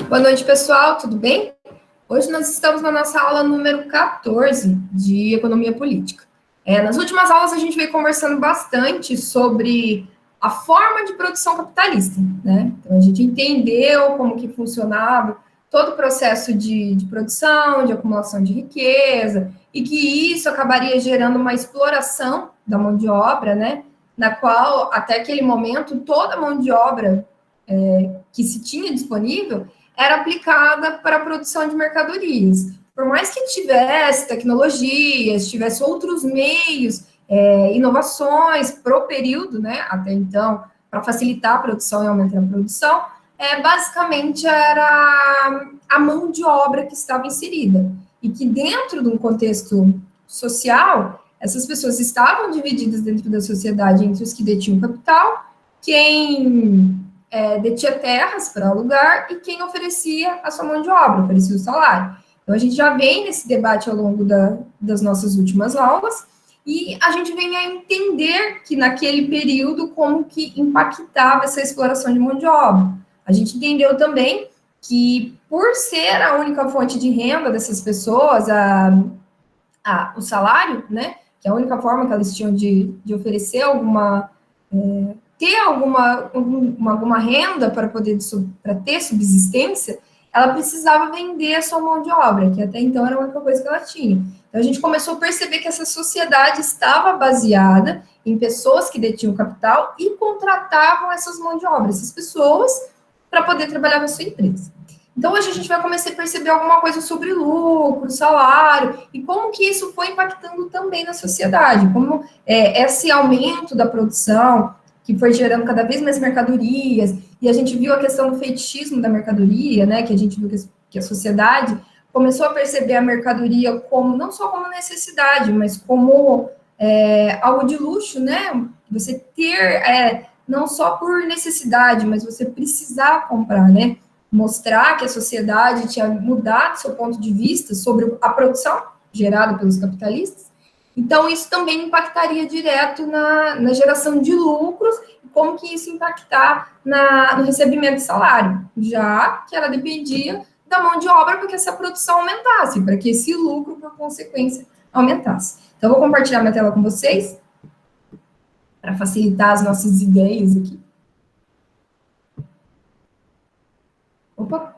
Boa noite, pessoal, tudo bem? Hoje nós estamos na nossa aula número 14 de Economia Política. Nas últimas aulas a gente veio conversando bastante sobre a forma de produção capitalista, né? Então a gente entendeu como que funcionava todo o processo de produção, de acumulação de riqueza, e que isso acabaria gerando uma exploração da mão de obra, né? Na qual, até aquele momento, toda a mão de obra que se tinha disponível era aplicada para a produção de mercadorias. Por mais que tivesse tecnologias, tivesse outros meios, inovações para o período, né, até então, para facilitar a produção e aumentar a produção, basicamente era a mão de obra que estava inserida. E que dentro de um contexto social, essas pessoas estavam divididas dentro da sociedade entre os que detinham capital, quem detinha terras para alugar e quem oferecia a sua mão de obra, oferecia o salário. Então, a gente já vem nesse debate ao longo das nossas últimas aulas e a gente vem a entender que naquele período como que impactava essa exploração de mão de obra. A gente entendeu também que, por ser a única fonte de renda dessas pessoas, o salário, né, que é a única forma que elas tinham de oferecer ter alguma renda para poder para ter subsistência, ela precisava vender a sua mão de obra, que até então era a única coisa que ela tinha. Então a gente começou a perceber que essa sociedade estava baseada em pessoas que detinham capital e contratavam essas mãos de obra, essas pessoas, para poder trabalhar na sua empresa. Então, hoje a gente vai começar a perceber alguma coisa sobre lucro, salário, e como que isso foi impactando também na sociedade, como esse aumento da produção, que foi gerando cada vez mais mercadorias, e a gente viu a questão do fetichismo da mercadoria, né, que a gente viu que a sociedade começou a perceber a mercadoria como, não só como necessidade, mas como algo de luxo, né, você ter, não só por necessidade, mas você precisar comprar, né, mostrar que a sociedade tinha mudado seu ponto de vista sobre a produção gerada pelos capitalistas. Então, isso também impactaria direto na geração de lucros, e como que isso impactar no recebimento de salário, já que ela dependia da mão de obra para que essa produção aumentasse, para que esse lucro, por consequência, aumentasse. Então, eu vou compartilhar minha tela com vocês, para facilitar as nossas ideias aqui. Opa!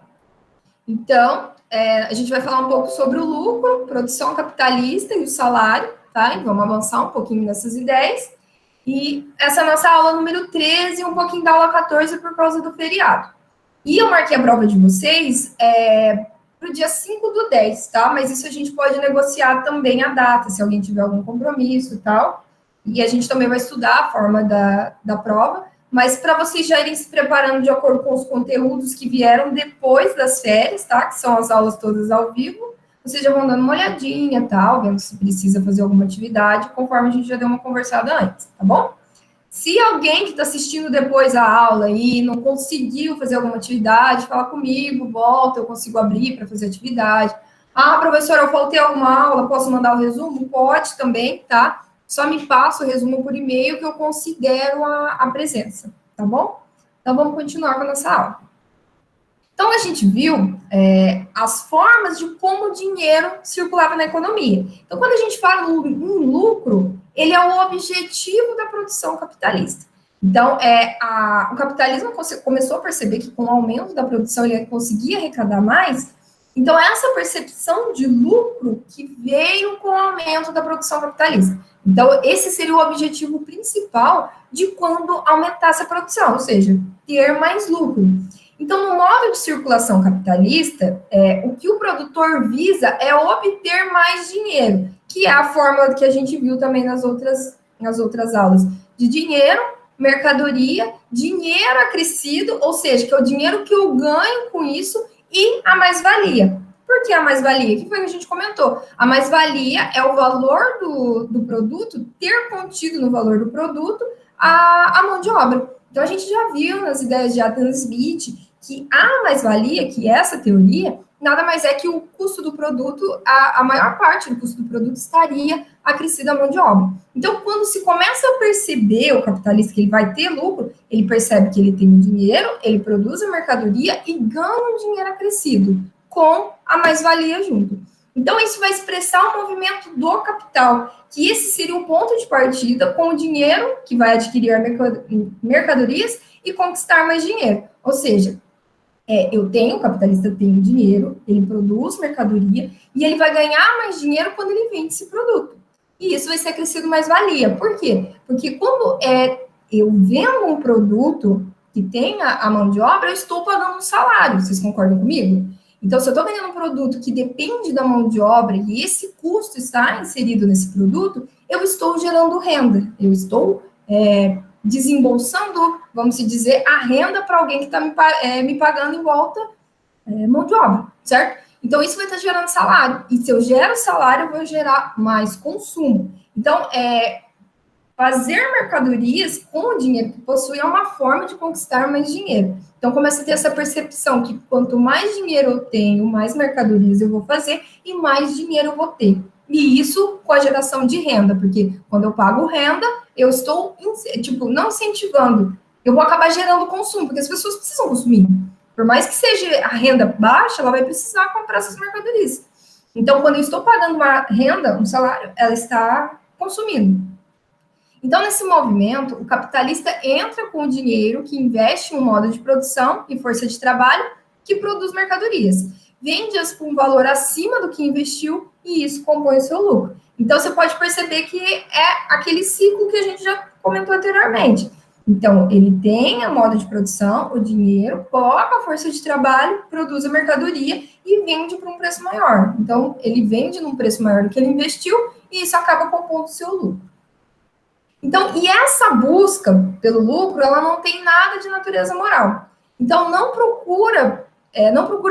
Então, a gente vai falar um pouco sobre o lucro, produção capitalista e o salário, tá? E vamos avançar um pouquinho nessas ideias. E essa é a nossa aula número 13 e um pouquinho da aula 14 por causa do feriado. E eu marquei a prova de vocês para o dia 5/10, tá? Mas isso a gente pode negociar também a data, se alguém tiver algum compromisso e tal. E a gente também vai estudar a forma da prova. Mas para vocês já irem se preparando de acordo com os conteúdos que vieram depois das férias, tá? Que são as aulas todas ao vivo, vocês já vão dando uma olhadinha, tal, vendo se precisa fazer alguma atividade, conforme a gente já deu uma conversada antes, tá bom? Se alguém que está assistindo depois a aula e não conseguiu fazer alguma atividade, fala comigo, volta, eu consigo abrir para fazer atividade. Ah, professora, eu faltei alguma aula, posso mandar o resumo? Pode também, tá? Só me passa o resumo por e-mail que eu considero a presença, tá bom? Então, vamos continuar com a nossa aula. Então, a gente viu as formas de como o dinheiro circulava na economia. Então, quando a gente fala em lucro, ele é o objetivo da produção capitalista. Então, o capitalismo começou a perceber que com o aumento da produção ele conseguia arrecadar mais. Então, essa percepção de lucro que veio com o aumento da produção capitalista. Então, esse seria o objetivo principal de quando aumentasse a produção, ou seja, ter mais lucro. Então, no modo de circulação capitalista, o que o produtor visa é obter mais dinheiro, que é a fórmula que a gente viu também nas outras aulas, de dinheiro, mercadoria, dinheiro acrescido, ou seja, que é o dinheiro que eu ganho com isso, e a mais-valia. Por que a mais-valia? O que foi que a gente comentou? A mais-valia é o valor do produto, ter contido no valor do produto a mão de obra. Então, a gente já viu nas ideias de Adam Smith que a mais-valia, que essa teoria, nada mais é que o custo do produto, a maior parte do custo do produto estaria acrescida à mão de obra. Então, quando se começa a perceber o capitalista que ele vai ter lucro, ele percebe que ele tem o dinheiro, ele produz a mercadoria e ganha um dinheiro acrescido, com a mais-valia junto. Então, isso vai expressar o movimento do capital, que esse seria o ponto de partida com o dinheiro que vai adquirir mercadorias e conquistar mais dinheiro. Ou seja, o capitalista tem dinheiro, ele produz mercadoria e ele vai ganhar mais dinheiro quando ele vende esse produto. E isso vai ser acrescido mais-valia. Por quê? Porque quando eu vendo um produto que tem a mão de obra, eu estou pagando um salário. Vocês concordam comigo? Então, se eu estou vendendo um produto que depende da mão de obra e esse custo está inserido nesse produto, eu estou gerando renda. Eu estou desembolsando, vamos dizer, a renda para alguém que está me pagando em volta mão de obra, certo? Então, isso vai estar gerando salário. E se eu gero salário, eu vou gerar mais consumo. Então, fazer mercadorias com o dinheiro que possui é uma forma de conquistar mais dinheiro. Então, começa a ter essa percepção que quanto mais dinheiro eu tenho, mais mercadorias eu vou fazer e mais dinheiro eu vou ter. E isso com a geração de renda, porque quando eu pago renda, eu estou, não incentivando, eu vou acabar gerando consumo, porque as pessoas precisam consumir. Por mais que seja a renda baixa, ela vai precisar comprar essas mercadorias. Então, quando eu estou pagando uma renda, um salário, ela está consumindo. Então, nesse movimento, o capitalista entra com o dinheiro que investe em um modo de produção e força de trabalho que produz mercadorias. Vende-as com um valor acima do que investiu e isso compõe o seu lucro. Então, você pode perceber que é aquele ciclo que a gente já comentou anteriormente. Então, ele tem a modo de produção, o dinheiro, coloca a força de trabalho, produz a mercadoria e vende por um preço maior. Então, ele vende num preço maior do que ele investiu e isso acaba compondo o seu lucro. Então, e essa busca pelo lucro, ela não tem nada de natureza moral. Então, não procura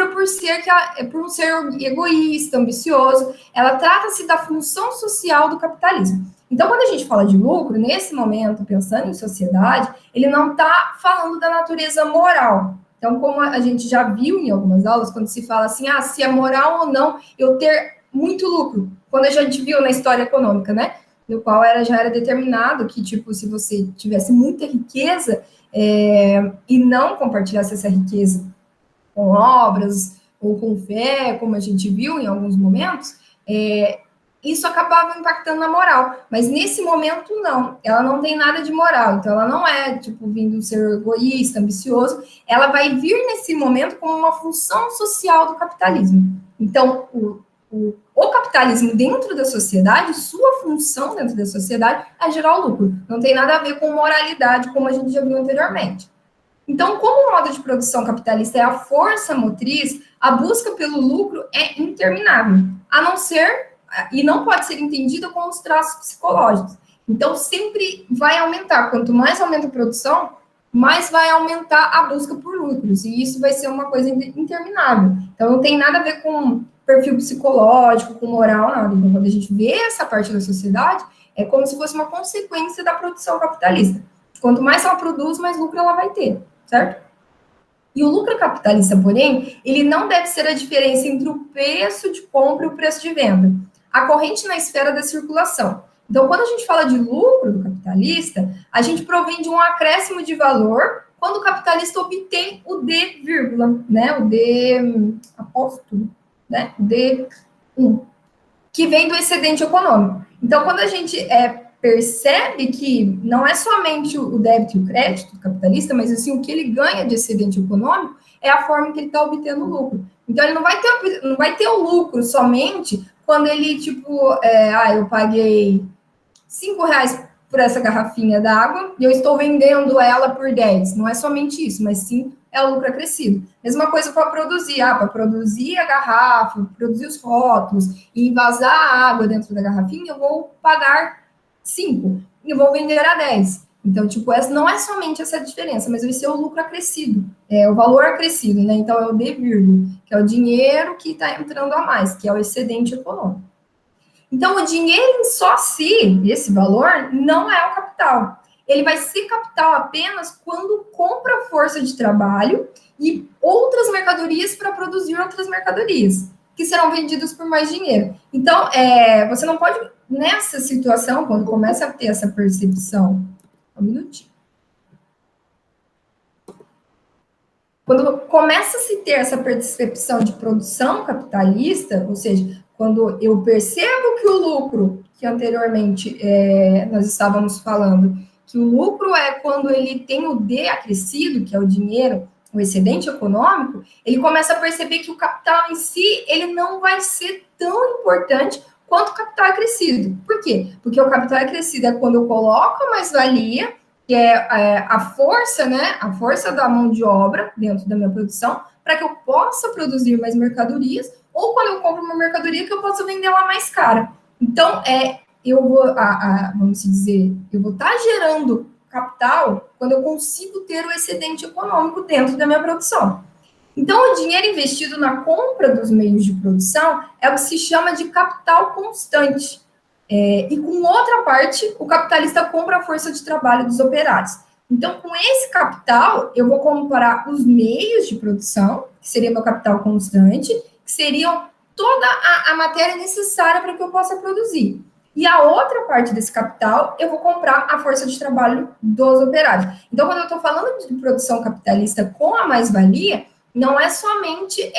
por um ser egoísta, ambicioso. Ela trata-se da função social do capitalismo. Então, quando a gente fala de lucro, nesse momento, pensando em sociedade, ele não está falando da natureza moral. Então, como a gente já viu em algumas aulas, quando se fala assim, se é moral ou não eu ter muito lucro, quando a gente viu na história econômica, né? No qual já era determinado que, tipo, se você tivesse muita riqueza e não compartilhasse essa riqueza com obras ou com fé, como a gente viu em alguns momentos, isso acabava impactando na moral. Mas nesse momento, não. Ela não tem nada de moral. Então, ela não é, tipo, vindo ser egoísta, ambicioso. Ela vai vir nesse momento como uma função social do capitalismo. Então, o capitalismo dentro da sociedade, sua função dentro da sociedade é gerar o lucro. Não tem nada a ver com moralidade, como a gente já viu anteriormente. Então, como o modo de produção capitalista é a força motriz, a busca pelo lucro é interminável, a não ser, e não pode ser entendida com os traços psicológicos. Então, sempre vai aumentar. Quanto mais aumenta a produção, mais vai aumentar a busca por lucros. E isso vai ser uma coisa interminável. Então, não tem nada a ver com perfil psicológico, com moral, nada. Então, quando a gente vê essa parte da sociedade, é como se fosse uma consequência da produção capitalista. Quanto mais ela produz, mais lucro ela vai ter, certo? E o lucro capitalista, porém, ele não deve ser a diferença entre o preço de compra e o preço de venda, a corrente na esfera da circulação. Então, quando a gente fala de lucro do capitalista, a gente provém de um acréscimo de valor quando o capitalista obtém o D, né? O D apóstolo, né? O D1, que vem do excedente econômico. Então, quando a gente percebe que não é somente o débito e o crédito do capitalista, mas assim, o que ele ganha de excedente econômico é a forma que ele está obtendo o lucro. Então, ele não vai ter o lucro somente quando ele, tipo, eu paguei R$5 por essa garrafinha d'água e eu estou vendendo ela por 10. Não é somente isso, mas sim é o lucro acrescido. Mesma coisa para produzir. Para produzir a garrafa, produzir os rótulos e envasar a água dentro da garrafinha, eu vou pagar 5 e eu vou vender a 10. Então, tipo, essa não é somente essa diferença, mas vai ser o lucro acrescido, o valor acrescido, né? Então, é o D vírgula, que é o dinheiro que está entrando a mais, que é o excedente econômico. Então, o dinheiro em só si, esse valor, não é o capital. Ele vai ser capital apenas quando compra força de trabalho e outras mercadorias para produzir outras mercadorias, que serão vendidas por mais dinheiro. Então, você não pode, nessa situação, quando começa a ter essa percepção, um minutinho. Quando começa a se ter essa percepção de produção capitalista, ou seja, quando eu percebo que o lucro, que anteriormente nós estávamos falando, que o lucro é quando ele tem o D acrescido, que é o dinheiro, o excedente econômico, ele começa a perceber que o capital em si, ele não vai ser tão importante quanto o capital acrescido. Por quê? Porque o capital acrescido é quando eu coloco a mais-valia, que é a força, né? A força da mão de obra dentro da minha produção, para que eu possa produzir mais mercadorias, ou quando eu compro uma mercadoria que eu possa vender ela mais cara. Então, eu vou, vamos dizer, eu vou estar gerando capital quando eu consigo ter o excedente econômico dentro da minha produção. Então, o dinheiro investido na compra dos meios de produção é o que se chama de capital constante. E com outra parte, o capitalista compra a força de trabalho dos operários. Então, com esse capital, eu vou comprar os meios de produção, que seria meu capital constante, que seriam toda a matéria necessária para que eu possa produzir. E a outra parte desse capital, eu vou comprar a força de trabalho dos operários. Então, quando eu estou falando de produção capitalista com a mais-valia, não é somente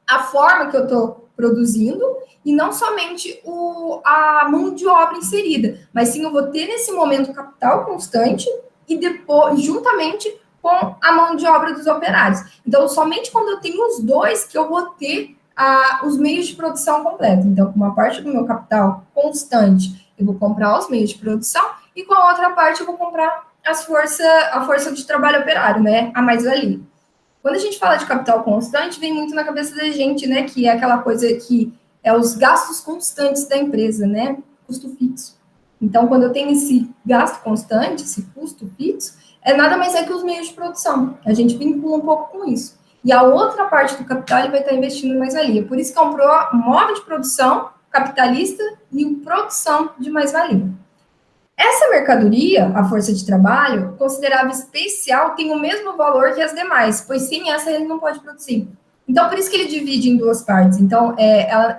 a forma que eu estou produzindo e não somente a mão de obra inserida, mas sim eu vou ter nesse momento capital constante e depois, juntamente com a mão de obra dos operários. Então, somente quando eu tenho os dois que eu vou ter os meios de produção completos. Então, com uma parte do meu capital constante, eu vou comprar os meios de produção e com a outra parte eu vou comprar a força de trabalho operário, né? A mais-valia. Quando a gente fala de capital constante, vem muito na cabeça da gente, né? Que é aquela coisa que é os gastos constantes da empresa, né? Custo fixo. Então, quando eu tenho esse gasto constante, esse custo fixo, nada mais que os meios de produção. A gente vincula um pouco com isso. E a outra parte do capital, ele vai estar investindo em mais-valia. Por isso que é um modo de produção capitalista e produção de mais-valia. Essa mercadoria, a força de trabalho, considerada especial, tem o mesmo valor que as demais, pois sem essa ele não pode produzir. Então, por isso que ele divide em duas partes. Então,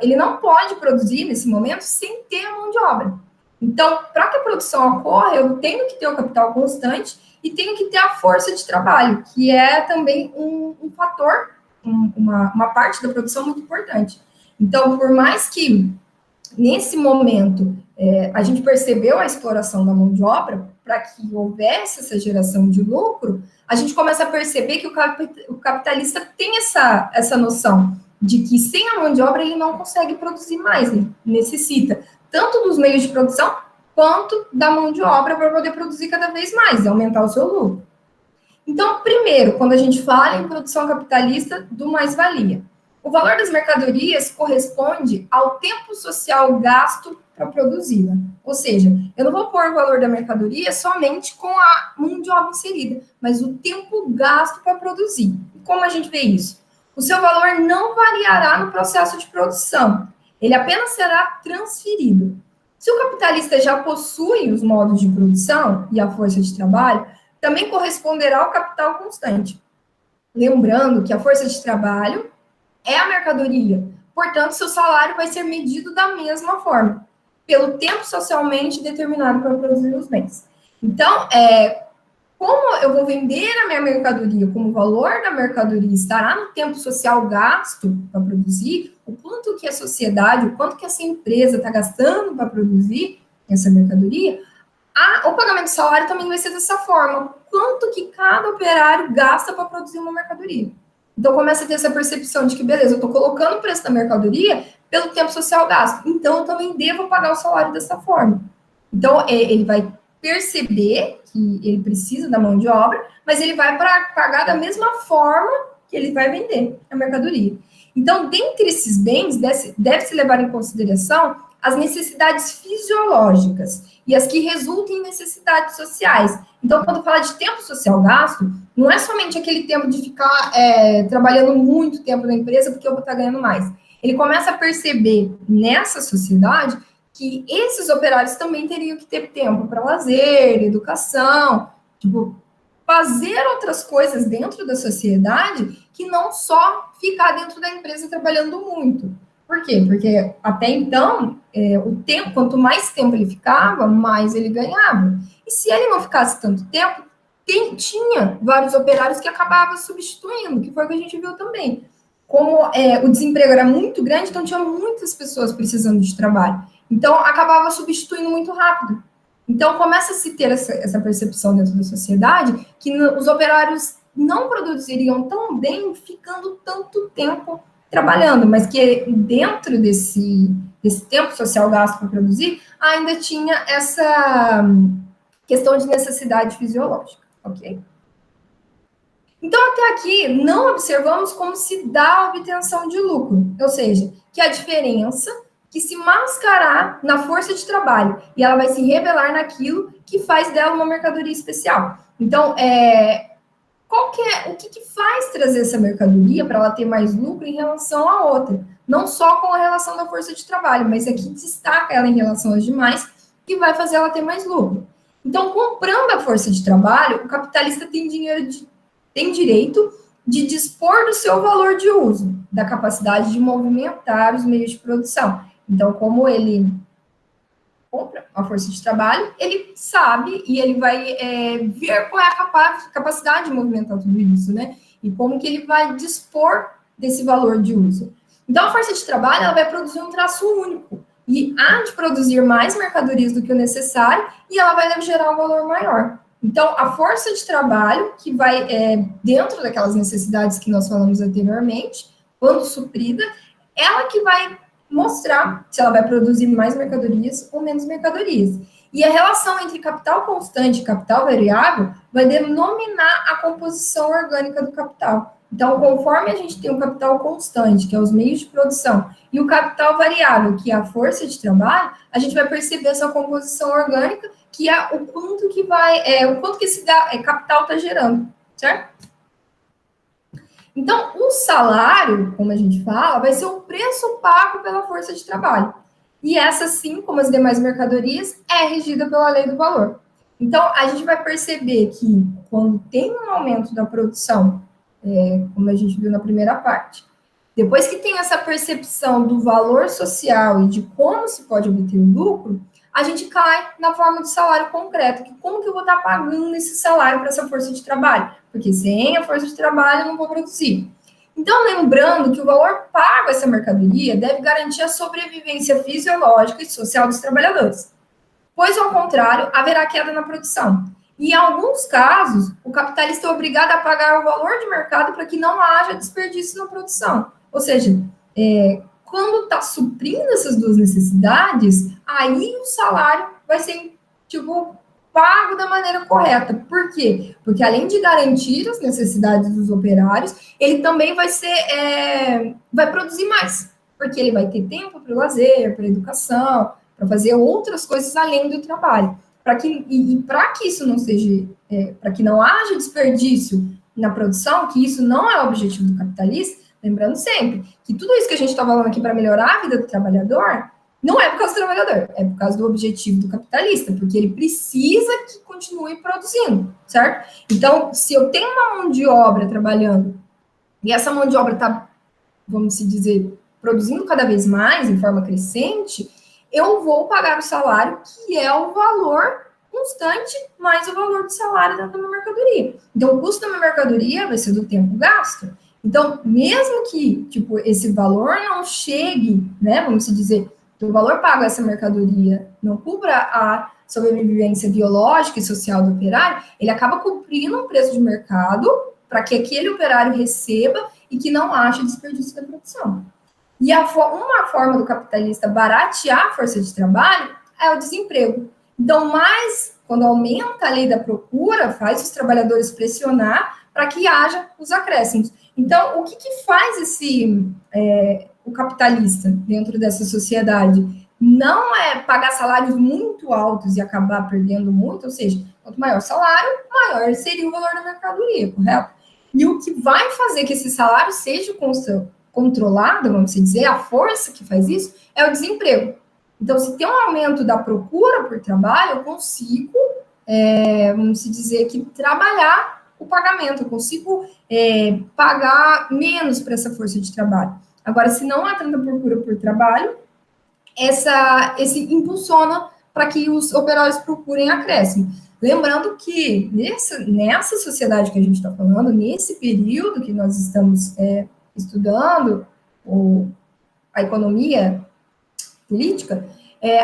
ele não pode produzir nesse momento sem ter a mão de obra. Então, para que a produção ocorra, eu tenho que ter o capital constante e tenho que ter a força de trabalho, que é também um fator, uma parte da produção muito importante. Então, por mais que nesse momento a gente percebeu a exploração da mão de obra para que houvesse essa geração de lucro, a gente começa a perceber que o capitalista tem essa noção de que sem a mão de obra ele não consegue produzir mais, ele necessita tanto dos meios de produção quanto da mão de obra para poder produzir cada vez mais e aumentar o seu lucro. Então, primeiro, quando a gente fala em produção capitalista, do mais-valia. O valor das mercadorias corresponde ao tempo social gasto para produzi-la. Ou seja, eu não vou pôr o valor da mercadoria somente com a mão de obra inserida, mas o tempo gasto para produzir. E como a gente vê isso? O seu valor não variará no processo de produção, ele apenas será transferido. Se o capitalista já possui os modos de produção e a força de trabalho, também corresponderá ao capital constante. Lembrando que a força de trabalho é a mercadoria, portanto, seu salário vai ser medido da mesma forma, pelo tempo socialmente determinado para produzir os bens. Então, como eu vou vender a minha mercadoria, como o valor da mercadoria estará no tempo social gasto para produzir, o quanto que a sociedade, o quanto que essa empresa está gastando para produzir essa mercadoria, o pagamento do salário também vai ser dessa forma, quanto que cada operário gasta para produzir uma mercadoria. Então, começa a ter essa percepção de que, beleza, eu estou colocando o preço da mercadoria pelo tempo social gasto, então eu também devo pagar o salário dessa forma. Então, ele vai perceber que ele precisa da mão de obra, mas ele vai pagar da mesma forma que ele vai vender a mercadoria. Então, dentre esses bens, deve-se levar em consideração as necessidades fisiológicas e as que resultam em necessidades sociais. Então, quando fala de tempo social gasto, não é somente aquele tempo de ficar trabalhando muito tempo na empresa porque eu vou estar ganhando mais. Ele começa a perceber nessa sociedade que esses operários também teriam que ter tempo para lazer, educação, tipo, fazer outras coisas dentro da sociedade que não só ficar dentro da empresa trabalhando muito. Por quê? Porque até então, o tempo, quanto mais tempo ele ficava, mais ele ganhava. E se ele não ficasse tanto tempo, tinha vários operários que acabavam substituindo, que foi o que a gente viu também. Como o desemprego era muito grande, então tinha muitas pessoas precisando de trabalho. Então, acabava substituindo muito rápido. Então, começa a se ter essa percepção dentro da sociedade que os operários não produziriam tão bem ficando tanto tempo trabalhando, mas que dentro desse tempo social gasto para produzir, ainda tinha essa questão de necessidade fisiológica, ok? Então, até aqui, não observamos como se dá a obtenção de lucro, ou seja, que a diferença que se mascarar na força de trabalho e ela vai se revelar naquilo que faz dela uma mercadoria especial. Então, o que faz trazer essa mercadoria para ela ter mais lucro em relação à outra? Não só com a relação da força de trabalho, mas aqui destaca ela em relação às demais, que vai fazer ela ter mais lucro. Então, comprando a força de trabalho, o capitalista tem direito de dispor do seu valor de uso, da capacidade de movimentar os meios de produção. Então, como ele compra a força de trabalho, ele sabe e ele vai ver qual é a capacidade de movimentar tudo isso, né? E como que ele vai dispor desse valor de uso. Então, a força de trabalho, ela vai produzir um traço único e há de produzir mais mercadorias do que o necessário e ela vai gerar um valor maior. Então, a força de trabalho, que vai dentro daquelas necessidades que nós falamos anteriormente, quando suprida, ela que vai mostrar se ela vai produzir mais mercadorias ou menos mercadorias. E a relação entre capital constante e capital variável vai denominar a composição orgânica do capital. Então, conforme a gente tem o capital constante, que é os meios de produção, e o capital variável, que é a força de trabalho, a gente vai perceber essa composição orgânica, que é o quanto que esse capital está gerando, certo? Então, o salário, como a gente fala, vai ser o preço pago pela força de trabalho. E essa, sim, como as demais mercadorias, é regida pela lei do valor. Então, a gente vai perceber que quando tem um aumento da produção, como a gente viu na primeira parte, depois que tem essa percepção do valor social e de como se pode obter o lucro, a gente cai na forma do salário concreto, que como que eu vou estar pagando esse salário para essa força de trabalho? Porque sem a força de trabalho eu não vou produzir. Então, lembrando que o valor pago a essa mercadoria deve garantir a sobrevivência fisiológica e social dos trabalhadores, pois, ao contrário, haverá queda na produção. E, em alguns casos, o capitalista é obrigado a pagar o valor de mercado para que não haja desperdício na produção. Ou seja, quando está suprindo essas duas necessidades, aí o salário vai ser, pago da maneira correta. Por quê? Porque além de garantir as necessidades dos operários, ele também vai produzir mais, porque ele vai ter tempo para o lazer, para a educação, para fazer outras coisas além do trabalho. Para que isso não seja, para que não haja desperdício na produção, que isso não é o objetivo do capitalista, lembrando sempre que tudo isso que a gente está falando aqui para melhorar a vida do trabalhador, não é por causa do trabalhador, é por causa do objetivo do capitalista, porque ele precisa que continue produzindo, certo? Então, se eu tenho uma mão de obra trabalhando, e essa mão de obra está, vamos dizer, produzindo cada vez mais, em forma crescente, eu vou pagar o salário, que é o valor constante, mais o valor do salário da minha mercadoria. Então, o custo da minha mercadoria vai ser do tempo gasto. Então, mesmo que, esse valor não chegue, né, vamos dizer, que o valor pago a essa mercadoria não cubra a sobrevivência biológica e social do operário, ele acaba cumprindo um preço de mercado para que aquele operário receba e que não haja desperdício da produção. E uma forma do capitalista baratear a força de trabalho é o desemprego. Então, quando aumenta a lei da procura, faz os trabalhadores pressionar para que haja os acréscimos. Então, o que faz o capitalista dentro dessa sociedade? Não é pagar salários muito altos e acabar perdendo muito, ou seja, quanto maior o salário, maior seria o valor da mercadoria, correto? E o que vai fazer que esse salário seja controlado, vamos dizer, a força que faz isso, é o desemprego. Então, se tem um aumento da procura por trabalho, eu consigo, vamos dizer, que trabalhar o pagamento, eu consigo pagar menos para essa força de trabalho. Agora, se não há tanta procura por trabalho, esse impulsiona para que os operários procurem acréscimo. Lembrando que nessa sociedade que a gente está falando, nesse período que nós estamos estudando a economia política,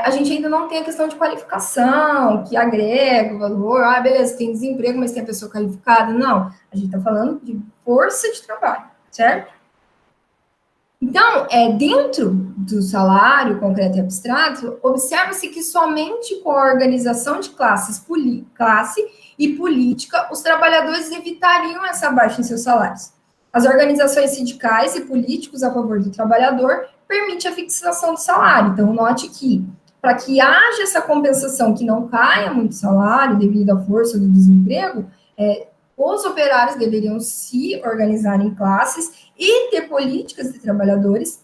a gente ainda não tem a questão de qualificação, que agrega o valor, beleza, tem desemprego, mas tem a pessoa qualificada. Não, a gente está falando de força de trabalho, certo? Então, dentro do salário concreto e abstrato, observa-se que somente com a organização de classe e política, os trabalhadores evitariam essa baixa em seus salários. As organizações sindicais e políticos a favor do trabalhador permitem a fixação do salário. Então, note que, para que haja essa compensação, que não caia muito salário devido à força do desemprego, os operários deveriam se organizar em classes e ter políticas de trabalhadores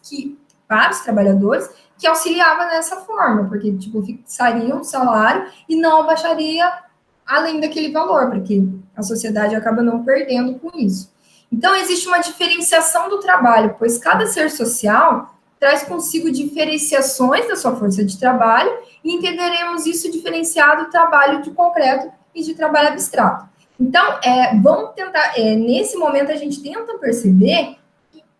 para os trabalhadores que auxiliavam nessa forma, porque, fixariam o salário e não baixaria além daquele valor, porque a sociedade acaba não perdendo com isso. Então, existe uma diferenciação do trabalho, pois cada ser social traz consigo diferenciações da sua força de trabalho e entenderemos isso diferenciado do trabalho de concreto e de trabalho abstrato. Então, vamos tentar, nesse momento, a gente tenta perceber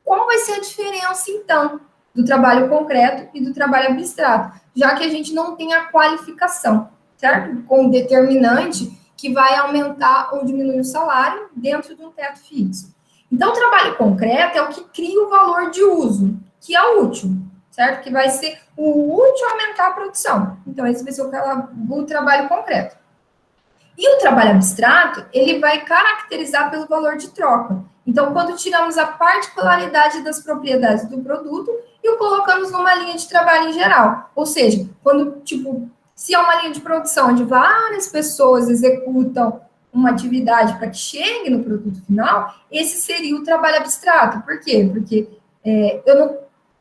qual vai ser a diferença, então, do trabalho concreto e do trabalho abstrato, já que a gente não tem a qualificação, certo? Com um determinante que vai aumentar ou diminuir o salário dentro de um teto fixo. Então, o trabalho concreto é o que cria o valor de uso, que é útil, certo? Que vai ser o útil aumentar a produção. Então, esse vai ser o trabalho concreto. E o trabalho abstrato, ele vai caracterizar pelo valor de troca. Então, quando tiramos a particularidade das propriedades do produto e o colocamos numa linha de trabalho em geral. Ou seja, quando, se é uma linha de produção onde várias pessoas executam uma atividade para que chegue no produto final, esse seria o trabalho abstrato. Por quê? Porque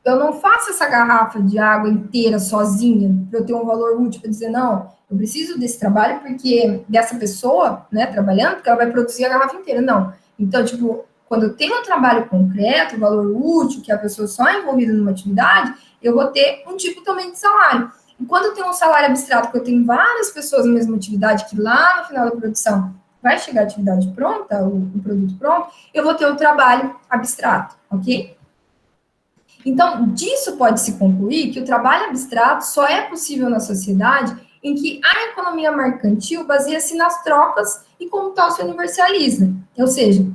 eu não faço essa garrafa de água inteira sozinha para eu ter um valor útil para dizer, não, eu preciso desse trabalho porque dessa pessoa, né, trabalhando, porque ela vai produzir a garrafa inteira. Não. Então, quando eu tenho um trabalho concreto, um valor útil, que a pessoa só é envolvida numa atividade, eu vou ter um tipo também de salário. E quando eu tenho um salário abstrato, que eu tenho várias pessoas na mesma atividade, que lá no final da produção vai chegar a atividade pronta, o produto pronto, eu vou ter o trabalho abstrato, ok? Então, disso pode-se concluir que o trabalho abstrato só é possível na sociedade em que a economia mercantil baseia-se nas trocas e, como tal, se universaliza. Ou seja,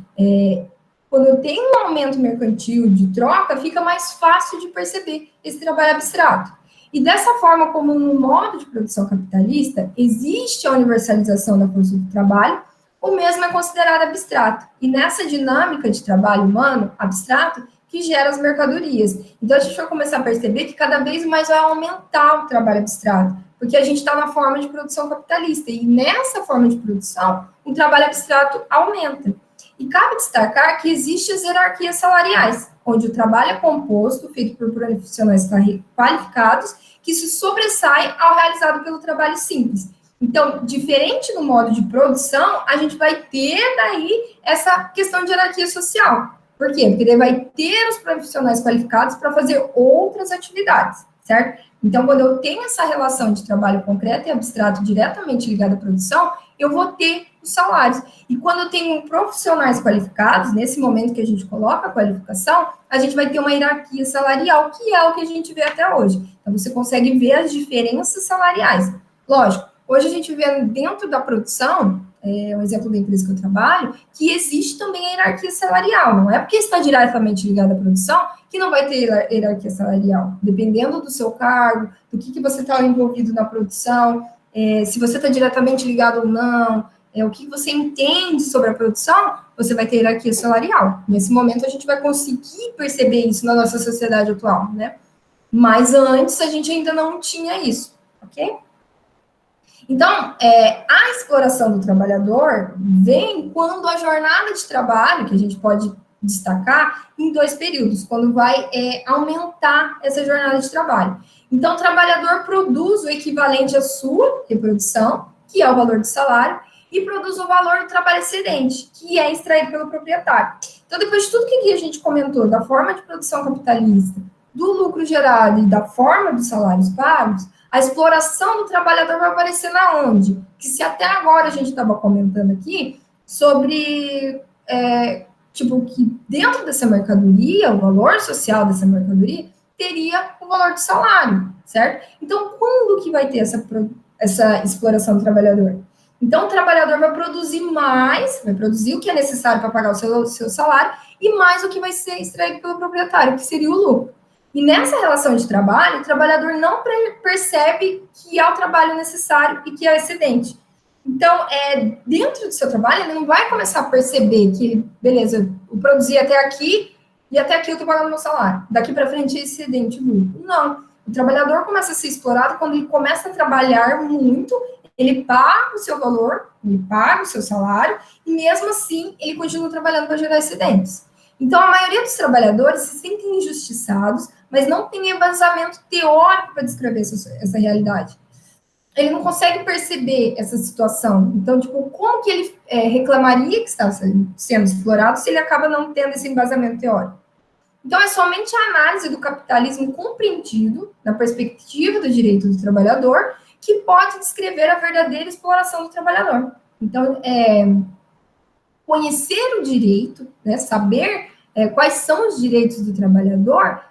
quando eu tenho um aumento mercantil de troca, fica mais fácil de perceber esse trabalho abstrato. E dessa forma, como no modo de produção capitalista, existe a universalização da força do trabalho, o mesmo é considerado abstrato. E nessa dinâmica de trabalho humano abstrato, que gera as mercadorias. Então, a gente vai começar a perceber que cada vez mais vai aumentar o trabalho abstrato, porque a gente está na forma de produção capitalista, e nessa forma de produção, o trabalho abstrato aumenta. E cabe destacar que existem as hierarquias salariais, onde o trabalho é composto, feito por profissionais qualificados, que se sobressai ao realizado pelo trabalho simples. Então, diferente no modo de produção, a gente vai ter daí essa questão de hierarquia social. Por quê? Porque ele vai ter os profissionais qualificados para fazer outras atividades, certo? Então, quando eu tenho essa relação de trabalho concreto e abstrato diretamente ligado à produção, eu vou ter os salários. E quando eu tenho profissionais qualificados, nesse momento que a gente coloca a qualificação, a gente vai ter uma hierarquia salarial, que é o que a gente vê até hoje. Então, você consegue ver as diferenças salariais. Lógico, hoje a gente vê dentro da produção, um exemplo da empresa que eu trabalho, que existe também a hierarquia salarial. Não é porque está diretamente ligado à produção que não vai ter hierarquia salarial. Dependendo do seu cargo, do que você está envolvido na produção, se você está diretamente ligado ou não, o que você entende sobre a produção, você vai ter hierarquia salarial. Nesse momento, a gente vai conseguir perceber isso na nossa sociedade atual, né? Mas antes, a gente ainda não tinha isso, ok? Então, a exploração do trabalhador vem quando a jornada de trabalho, que a gente pode destacar, em 2 períodos, quando vai aumentar essa jornada de trabalho. Então, o trabalhador produz o equivalente à sua reprodução, que é o valor do salário, e produz o valor do trabalho excedente, que é extraído pelo proprietário. Então, depois de tudo que a gente comentou, da forma de produção capitalista, do lucro gerado e da forma dos salários pagos, a exploração do trabalhador vai aparecer na onde? Que se até agora a gente estava comentando aqui sobre, que dentro dessa mercadoria, o valor social dessa mercadoria, teria o valor do salário, certo? Então, quando que vai ter essa exploração do trabalhador? Então, o trabalhador vai produzir mais, vai produzir o que é necessário para pagar o seu salário e mais o que vai ser extraído pelo proprietário, que seria o lucro. E nessa relação de trabalho, o trabalhador não percebe que é o trabalho necessário e que é excedente. Então, dentro do seu trabalho, ele não vai começar a perceber que, beleza, eu produzi até aqui e até aqui eu estou pagando meu salário. Daqui para frente é excedente lucro. Não. O trabalhador começa a ser explorado quando ele começa a trabalhar muito, ele paga o seu valor, ele paga o seu salário, e mesmo assim ele continua trabalhando para gerar excedentes. Então, a maioria dos trabalhadores se sentem injustiçados, mas não tem embasamento teórico para descrever essa realidade. Ele não consegue perceber essa situação. Então, como que ele reclamaria que está sendo explorado se ele acaba não tendo esse embasamento teórico? Então, é somente a análise do capitalismo compreendido, na perspectiva do direito do trabalhador, que pode descrever a verdadeira exploração do trabalhador. Então, conhecer o direito, né, saber quais são os direitos do trabalhador,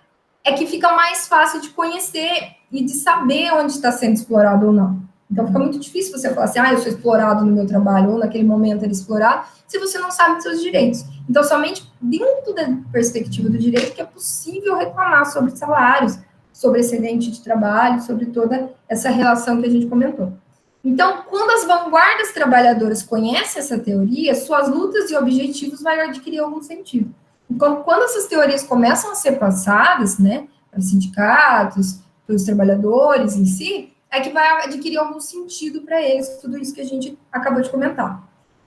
é que fica mais fácil de conhecer e de saber onde está sendo explorado ou não. Então, fica muito difícil você falar assim, eu sou explorado no meu trabalho, ou naquele momento era explorado, se você não sabe dos seus direitos. Então, somente dentro da perspectiva do direito que é possível reclamar sobre salários, sobre excedente de trabalho, sobre toda essa relação que a gente comentou. Então, quando as vanguardas trabalhadoras conhecem essa teoria, suas lutas e objetivos vão adquirir algum sentido. Então, quando essas teorias começam a ser passadas, né, para sindicatos, para os trabalhadores em si, é que vai adquirir algum sentido para eles, tudo isso que a gente acabou de comentar.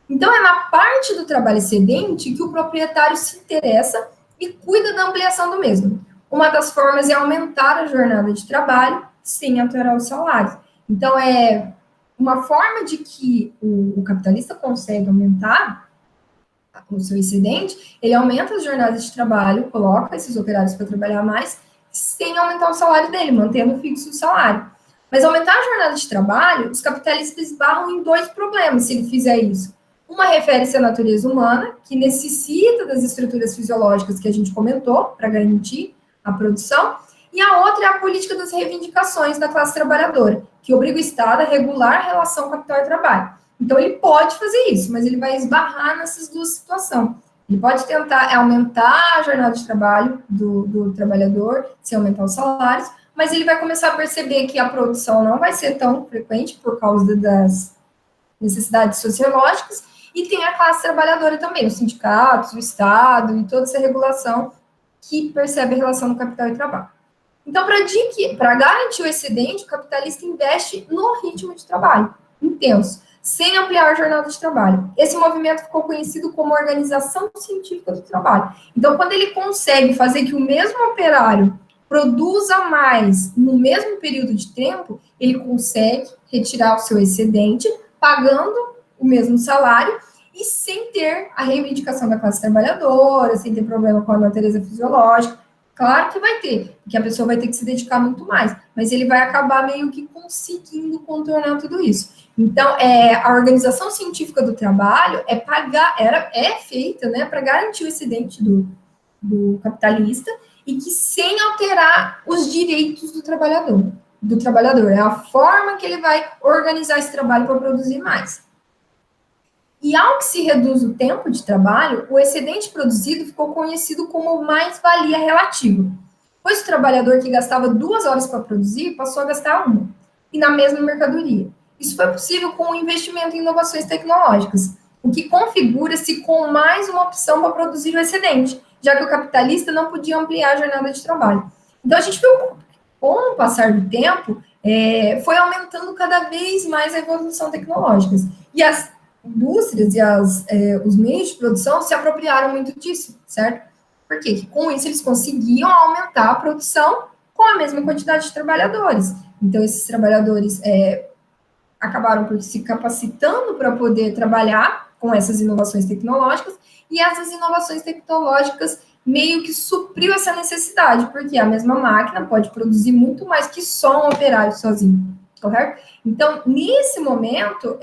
Então, é na parte do trabalho excedente que o proprietário se interessa e cuida da ampliação do mesmo. Uma das formas é aumentar a jornada de trabalho sem alterar os salários. Então, uma forma de que o capitalista consegue aumentar o seu excedente, ele aumenta as jornadas de trabalho, coloca esses operários para trabalhar mais, sem aumentar o salário dele, mantendo fixo o salário. Mas aumentar a jornada de trabalho, os capitalistas esbarram em dois problemas se ele fizer isso. Uma refere-se à natureza humana, que necessita das estruturas fisiológicas que a gente comentou para garantir a produção, e a outra é a política das reivindicações da classe trabalhadora, que obriga o Estado a regular a relação capital e trabalho. Então, ele pode fazer isso, mas ele vai esbarrar nessas duas situações. Ele pode tentar aumentar a jornada de trabalho do trabalhador, sem aumentar os salários, mas ele vai começar a perceber que a produção não vai ser tão frequente por causa das necessidades sociológicas, e tem a classe trabalhadora também, os sindicatos, o Estado e toda essa regulação que percebe a relação do capital e trabalho. Então, para garantir o excedente, o capitalista investe no ritmo de trabalho intenso, sem ampliar a jornada de trabalho. Esse movimento ficou conhecido como Organização Científica do Trabalho. Então, quando ele consegue fazer que o mesmo operário produza mais no mesmo período de tempo, ele consegue retirar o seu excedente, pagando o mesmo salário e sem ter a reivindicação da classe trabalhadora, sem ter problema com a natureza fisiológica. Claro que vai ter, porque a pessoa vai ter que se dedicar muito mais, mas ele vai acabar meio que conseguindo contornar tudo isso. Então, a organização científica do trabalho é feita, né, para garantir o excedente do capitalista e que sem alterar os direitos do trabalhador. É a forma que ele vai organizar esse trabalho para produzir mais. E ao que se reduz o tempo de trabalho, o excedente produzido ficou conhecido como mais-valia relativa, pois o trabalhador que gastava 2 horas para produzir passou a gastar 1, e na mesma mercadoria. Isso foi possível com o investimento em inovações tecnológicas, o que configura-se com mais uma opção para produzir o excedente, já que o capitalista não podia ampliar a jornada de trabalho. Então, a gente viu, com o passar do tempo, foi aumentando cada vez mais a evolução tecnológica. E as indústrias e os meios de produção se apropriaram muito disso, certo? Por quê? Porque com isso eles conseguiam aumentar a produção com a mesma quantidade de trabalhadores. Então, esses trabalhadores acabaram por se capacitando para poder trabalhar com essas inovações tecnológicas, e essas inovações tecnológicas meio que supriu essa necessidade, porque a mesma máquina pode produzir muito mais que só um operário sozinho, correto? Então, nesse momento,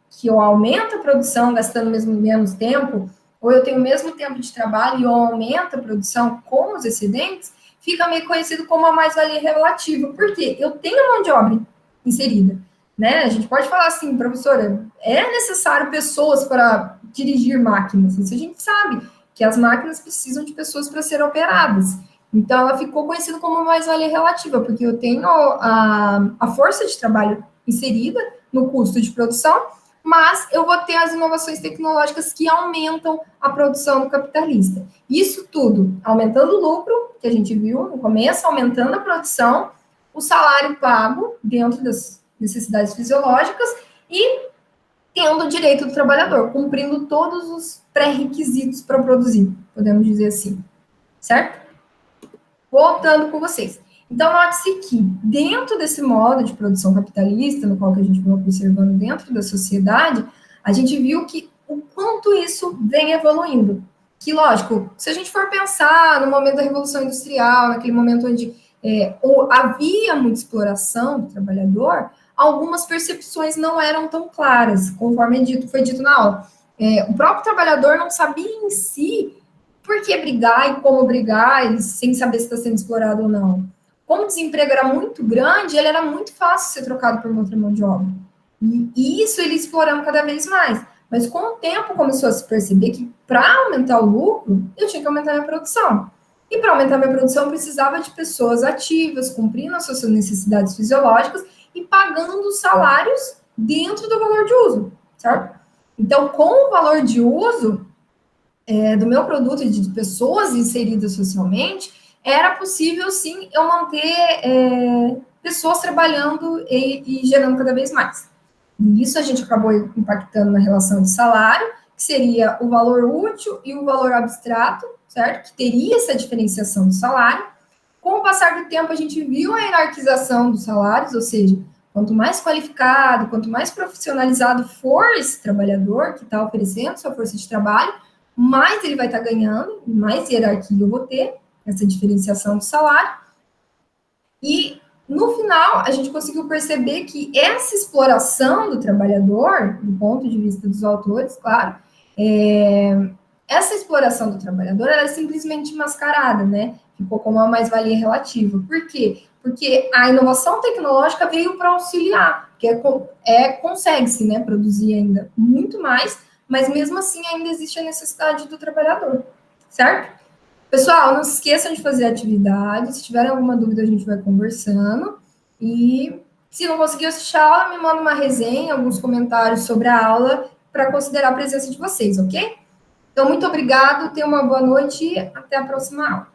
que eu aumento a produção gastando mesmo menos tempo, ou eu tenho o mesmo tempo de trabalho e eu aumento a produção com os excedentes, fica meio conhecido como a mais-valia relativa. Por quê? Eu tenho a mão de obra inserida, né? A gente pode falar assim, professora, é necessário pessoas para dirigir máquinas. Isso a gente sabe, que as máquinas precisam de pessoas para serem operadas. Então, ela ficou conhecida como mais-valia relativa, porque eu tenho a força de trabalho inserida no custo de produção, mas eu vou ter as inovações tecnológicas que aumentam a produção do capitalista. Isso tudo aumentando o lucro, que a gente viu no começo, aumentando a produção, o salário pago dentro das necessidades fisiológicas e tendo o direito do trabalhador, cumprindo todos os pré-requisitos para produzir, podemos dizer assim, certo? Voltando com vocês. Então, note-se que, dentro desse modo de produção capitalista, no qual que a gente vai observando dentro da sociedade, a gente viu que o quanto isso vem evoluindo. Que, lógico, se a gente for pensar no momento da Revolução Industrial, naquele momento onde havia muita exploração do trabalhador, algumas percepções não eram tão claras, conforme foi dito na aula. O próprio trabalhador não sabia em si por que brigar e como brigar, sem saber se está sendo explorado ou não. Como o desemprego era muito grande, ele era muito fácil ser trocado por uma outra mão de obra. E isso ele explorando cada vez mais. Mas com o tempo começou a se perceber que para aumentar o lucro, eu tinha que aumentar a minha produção. E para aumentar a minha produção, eu precisava de pessoas ativas, cumprindo as suas necessidades fisiológicas e pagando salários dentro do valor de uso, certo? Então, com o valor de uso do meu produto e de pessoas inseridas socialmente, era possível, sim, eu manter pessoas trabalhando e gerando cada vez mais. E isso a gente acabou impactando na relação de salário, que seria o valor útil e o valor abstrato, certo? Que teria essa diferenciação do salário. Com o passar do tempo, a gente viu a hierarquização dos salários, ou seja, quanto mais qualificado, quanto mais profissionalizado for esse trabalhador que está oferecendo sua força de trabalho, mais ele vai estar ganhando, mais hierarquia eu vou ter, essa diferenciação do salário. E, no final, a gente conseguiu perceber que essa exploração do trabalhador, do ponto de vista dos autores, claro, essa exploração do trabalhador, ela é simplesmente mascarada, né? Ficou como uma mais-valia relativa. Por quê? Porque a inovação tecnológica veio para auxiliar, que consegue-se, né, produzir ainda muito mais, mas mesmo assim ainda existe a necessidade do trabalhador, certo? Pessoal, não se esqueçam de fazer atividade. Se tiverem alguma dúvida, a gente vai conversando. E se não conseguir assistir a aula, me manda uma resenha, alguns comentários sobre a aula, para considerar a presença de vocês, ok? Então, muito obrigado, tenham uma boa noite e até a próxima aula.